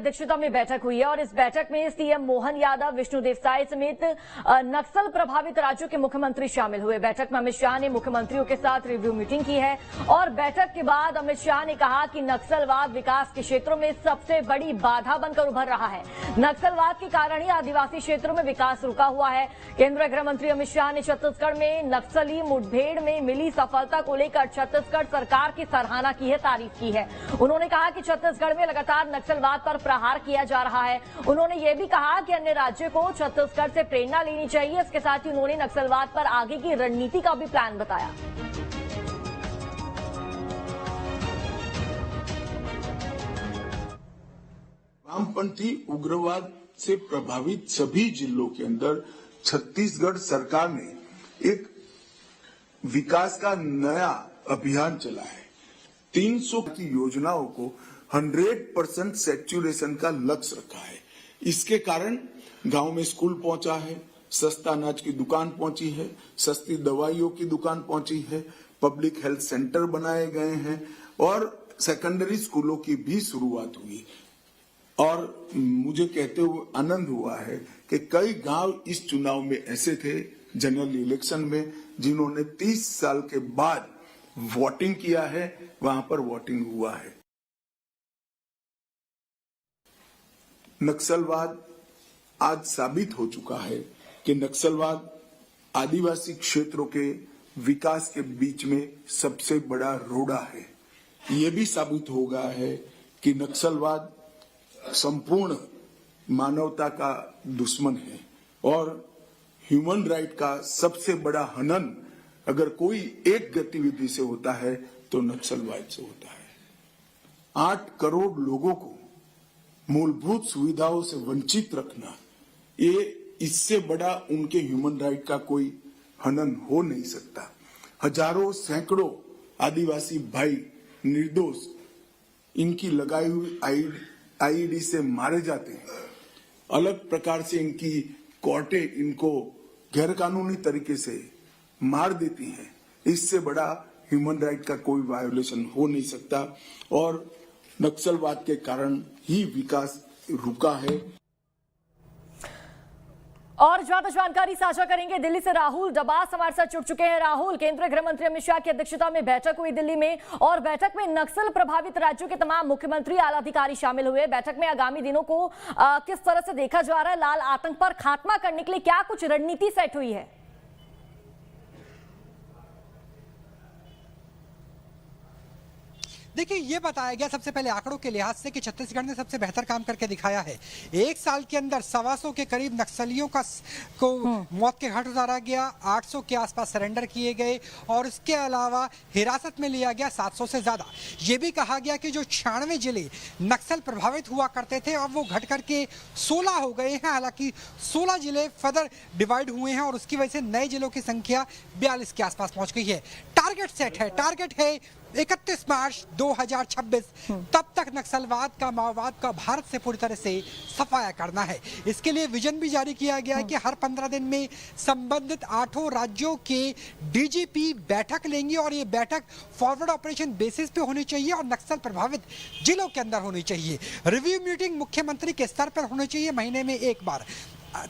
अध्यक्षता में बैठक हुई है और इस बैठक में सीएम मोहन यादव, विष्णुदेव साय समेत नक्सल प्रभावित राज्यों के मुख्यमंत्री शामिल हुए। बैठक में अमित शाह ने मुख्यमंत्रियों के साथ रिव्यू मीटिंग की है और बैठक के बाद अमित शाह ने कहा कि नक्सलवाद विकास के क्षेत्रों में सबसे बड़ी बाधा बनकर उभर रहा है। नक्सलवाद के कारण ही आदिवासी क्षेत्रों में विकास रुका हुआ है। केंद्रीय गृह मंत्री अमित शाह ने छत्तीसगढ़ में नक्सली मुठभेड़ में मिली सफलता को लेकर छत्तीसगढ़ सरकार की सराहना की है, तारीफ की है। उन्होंने कहा कि छत्तीसगढ़ में लगातार नक्सलवाद पर प्रहार किया जा रहा है। उन्होंने ये भी कहा कि अन्य राज्यों को छत्तीसगढ़ से प्रेरणा लेनी चाहिए। इसके साथ ही उन्होंने नक्सलवाद पर आगे की रणनीति का भी प्लान बताया। वामपंथी उग्रवाद से प्रभावित सभी जिलों के अंदर छत्तीसगढ़ सरकार ने एक विकास का नया अभियान चला है। 300 की योजनाओं को 100% सैचुरेशन का लक्ष्य रखा है। इसके कारण गांव में स्कूल पहुंचा है, सस्ता अनाज की दुकान पहुंची है, सस्ती दवाइयों की दुकान पहुंची है, पब्लिक हेल्थ सेंटर बनाए गए हैं और सेकेंडरी स्कूलों की भी शुरुआत हुई। और मुझे कहते हुए आनंद हुआ है कि कई गांव इस चुनाव में ऐसे थे जनरल इलेक्शन में जिन्होंने 30 साल के बाद वोटिंग किया है, वहां पर वोटिंग हुआ है। नक्सलवाद आज साबित हो चुका है कि नक्सलवाद आदिवासी क्षेत्रों के विकास के बीच में सबसे बड़ा रोड़ा है। ये भी साबित हो गया है कि नक्सलवाद संपूर्ण मानवता का दुश्मन है और ह्यूमन राइट का सबसे बड़ा हनन अगर कोई एक गतिविधि से होता है तो नक्सलवाद से होता है। 8 करोड़ लोगों को मूलभूत सुविधाओं से वंचित रखना, ये इससे बड़ा उनके ह्यूमन राइट का कोई हनन हो नहीं सकता। हजारों सैकड़ों आदिवासी भाई निर्दोष इनकी लगाई हुई आईईडी से मारे जाते हैं। अलग प्रकार से इनकी कोर्टें इनको गैर कानूनी तरीके से मार देती हैं। इससे बड़ा ह्यूमन राइट का कोई वायोलेशन हो नहीं सकता और नक्सलवाद के कारण ही विकास रुका है। और ज्यादा जानकारी साझा करेंगे दिल्ली से राहुल डबास हमारे साथ जुड़ चुके हैं। राहुल, केंद्रीय गृह मंत्री अमित शाह की अध्यक्षता में बैठक हुई दिल्ली में और बैठक में नक्सल प्रभावित राज्यों के तमाम मुख्यमंत्री, आला अधिकारी शामिल हुए। बैठक में आगामी दिनों को किस तरह से देखा जा रहा है? लाल आतंक पर खात्मा करने के लिए क्या कुछ रणनीति सेट हुई है? देखिए, ये बताया गया सबसे पहले आंकड़ों के लिहाज से कि छत्तीसगढ़ ने सबसे बेहतर काम करके दिखाया है। 1 साल के अंदर 125 के करीब नक्सलियों को मौत के घाट उतारा गया, 800 के आसपास सरेंडर किए गए और इसके अलावा हिरासत में लिया गया 700 से ज़्यादा। ये भी कहा गया कि जो 96 जिले नक्सल प्रभावित हुआ करते थे अब वो घट करके 16 हो गए हैं। हालांकि 16 जिले फर्दर डिवाइड हुए हैं और उसकी वजह से नए जिलों की संख्या 42 के आसपास पहुंच गई है। टारगेट सेट है, टारगेट है 31 मार्च 2026 तब तक नक्सलवाद का, माओवाद का भारत से पूरी तरह से सफाया करना है। इसके लिए विजन भी जारी किया गया है कि हर 15 दिन में संबंधित 8 राज्यों के डीजीपी बैठक लेंगे और ये बैठक फॉरवर्ड ऑपरेशन बेसिस पे होनी चाहिए और नक्सल प्रभावित जिलों के अंदर होनी चाहिए। रिव्यू मीटिंग मुख्यमंत्री के स्तर पर होनी चाहिए महीने में एक बार।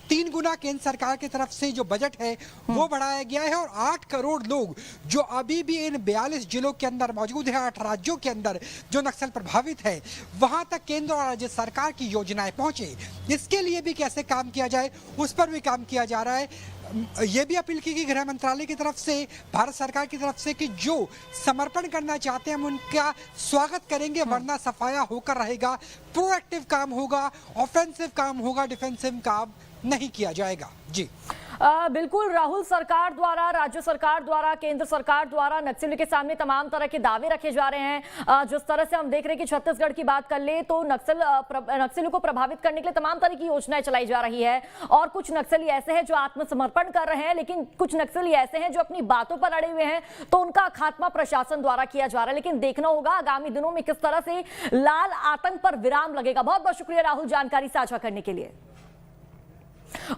3 गुना केंद्र सरकार की तरफ से जो बजट है वो बढ़ाया गया है और 8 करोड़ लोग जो अभी भी इन 42 जिलों के अंदर मौजूद है, 8 राज्यों के अंदर जो नक्सल प्रभावित है, वहां तक केंद्र और राज्य सरकार की योजनाएं पहुंचे। इसके लिए भी कैसे काम किया जाए उस पर भी काम किया जा रहा है। ये भी अपील की गई गृह मंत्रालय की तरफ से, भारत सरकार की तरफ से कि जो समर्पण करना चाहते हैं हम उनका स्वागत करेंगे, वरना सफाया होकर रहेगा। प्रोएक्टिव काम होगा, ऑफेंसिव काम होगा, डिफेंसिव काम नहीं किया जाएगा। जी बिल्कुल राहुल, सरकार द्वारा, राज्य सरकार द्वारा, केंद्र सरकार द्वारा नक्सलियों के सामने तमाम तरह के दावे रखे जा रहे हैं। जिस तरह से हम देख रहे हैं कि छत्तीसगढ़ की बात कर ले तो नक्सलियों को प्रभावित करने के लिए तमाम तरह की योजनाएं चलाई जा रही है और कुछ नक्सली ऐसे हैं जो आत्मसमर्पण कर रहे हैं, लेकिन कुछ नक्सली ऐसे हैं जो अपनी बातों पर अड़े हुए हैं, तो उनका खात्मा प्रशासन द्वारा किया जा रहा है। लेकिन देखना होगा आगामी दिनों में किस तरह से लाल आतंक पर विराम लगेगा। बहुत बहुत शुक्रिया राहुल जानकारी साझा करने के लिए।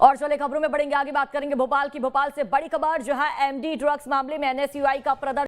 और चले खबरों में बढ़ेंगे, आगे बात करेंगे भोपाल की। भोपाल से बड़ी खबर, जहां एमडी ड्रग्स मामले में एनएसयूआई का प्रदर्शन